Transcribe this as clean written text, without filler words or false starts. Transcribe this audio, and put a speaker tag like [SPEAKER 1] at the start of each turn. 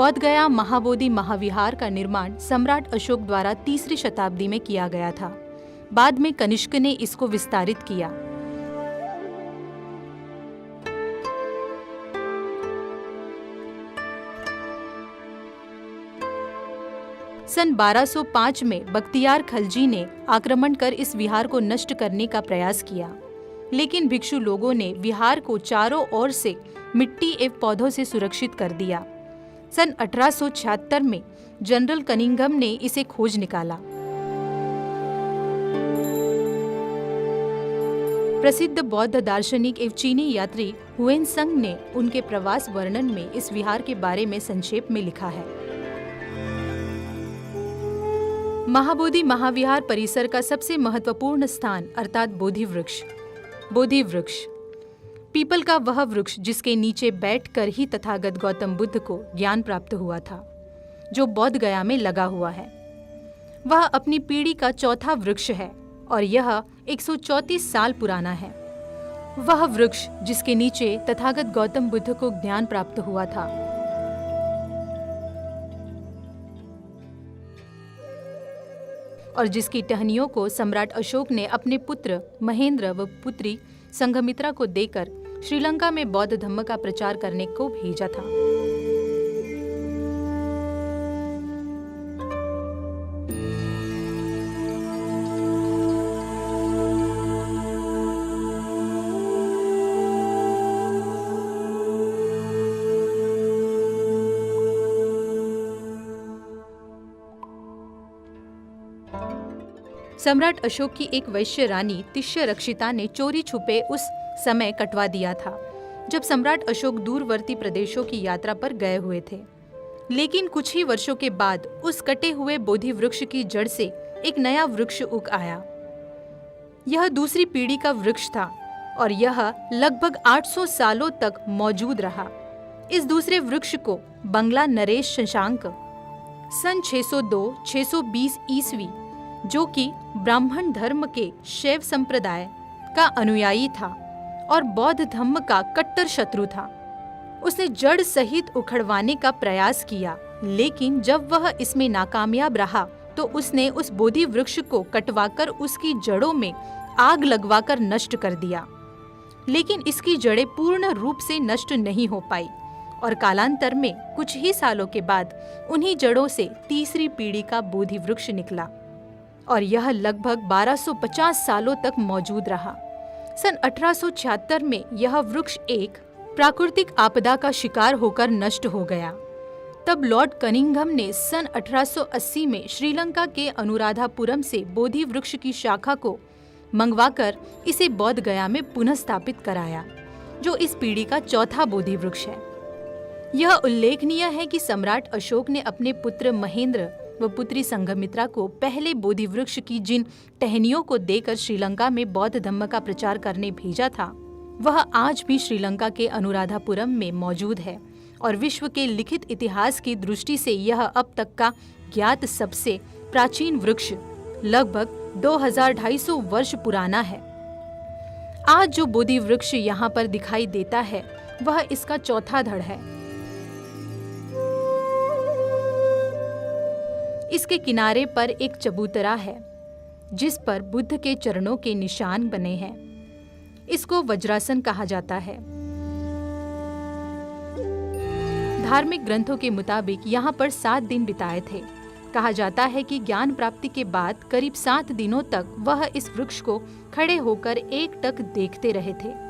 [SPEAKER 1] बोध गया महाबोधि महाविहार का निर्माण सम्राट अशोक द्वारा 3री शताब्दी में किया गया था। बाद में कनिष्क ने इसको विस्तारित किया। सन 1205 में बख्तियार खलजी ने आक्रमण कर इस विहार को नष्ट करने का प्रयास किया, लेकिन भिक्षु लोगों ने विहार को चारों ओर से मिट्टी एवं पौधों से सुरक्षित कर दिया। सन 1876 में जनरल कनिंघम ने इसे खोज निकाला। प्रसिद्ध बौद्ध दार्शनिक एवं चीनी यात्री हुएनसंग ने उनके प्रवास वर्णन में इस विहार के बारे में संक्षेप में लिखा है। महाबोधि महाविहार परिसर का सबसे महत्वपूर्ण स्थान अर्थात बोधि वृक्ष। बोधि वृक्ष पीपल का वह वृक्ष जिसके नीचे बैठकर ही तथागत गौतम बुद्ध को ज्ञान प्राप्त हुआ था, जो बोध गया में लगा हुआ है। वह अपनी पीढ़ी का चौथा वृक्ष है और यह 134 साल पुराना है। वह वृक्ष जिसके नीचे तथागत गौतम बुद्ध को ज्ञान प्राप्त हुआ था। और जिसकी टहनियों को सम्राट अशोक ने अपने पुत्र महेंद्र व पुत्री संघमित्रा को देकर श्रीलंका में बौद्ध धर्म का प्रचार करने को भेजा था। सम्राट अशोक की एक वैश्य रानी तिष्य रक्षिता ने चोरी छुपे उस समय कटवा दिया था जब सम्राट अशोक दूरवर्ती प्रदेशों की यात्रा पर गए हुए थे। लेकिन कुछ ही वर्षों के बाद उस कटे हुए बोधि वृक्ष की जड़ से एक नया वृक्ष उग आया। यह दूसरी पीढ़ी का वृक्ष था और यह लगभग 800 सालों तक मौजूद रहा। इस दूसरे वृक्ष को बंगला नरेश शशांक सन 602-620 ईस्वी, जो कि ब्राह्मण धर्म के शैव संप्रदाय का अनुयायी था और बौद्ध धर्म का कट्टर शत्रु था, उसने जड़ सहित उखड़वाने का प्रयास किया। लेकिन जब वह इसमें नाकामयाब रहा तो उसने उस बोधि वृक्ष को कटवाकर उसकी जड़ों में आग लगवाकर नष्ट कर दिया। लेकिन इसकी जड़ें पूर्ण रूप से नष्ट नहीं हो पाई और कालांतर में कुछ ही सालों के बाद उन्हीं जड़ों से तीसरी पीढ़ी का बोधि वृक्ष निकला और यह लगभग 1250 सालों तक मौजूद रहा। सन 1876 में यह वृक्ष एक प्राकृतिक आपदा का शिकार होकर नष्ट हो गया। तब लॉर्ड कनिंघम ने सन 1880 में श्रीलंका के अनुराधापुरम से बोधि वृक्ष की शाखा को मंगवाकर इसे बोध गया में पुनः स्थापित कराया, जो इस पीढ़ी का चौथा बोधि वृक्ष है। यह उल्लेखनीय है कि सम्राट अशोक ने अपने पुत्र महेंद्र व पुत्री संघमित्रा को पहले बोधि वृक्ष की जिन टहनियों को देकर श्रीलंका में बौद्ध धर्म का प्रचार करने भेजा था, वह आज भी श्रीलंका के अनुराधापुरम में मौजूद है और विश्व के लिखित इतिहास की दृष्टि से यह अब तक का ज्ञात सबसे प्राचीन वृक्ष लगभग 2250 वर्ष पुराना है। आज जो बोधि वृक्ष यहाँ पर दिखाई देता है वह इसका चौथा धड़ है। इसके किनारे पर एक चबूतरा है जिस पर बुद्ध के चरणों के निशान बने हैं। इसको वज्रासन कहा जाता है। धार्मिक ग्रंथों के मुताबिक यहाँ पर 7 दिन बिताए थे। कहा जाता है कि ज्ञान प्राप्ति के बाद करीब 7 दिनों तक वह इस वृक्ष को खड़े होकर एकटक देखते रहे थे।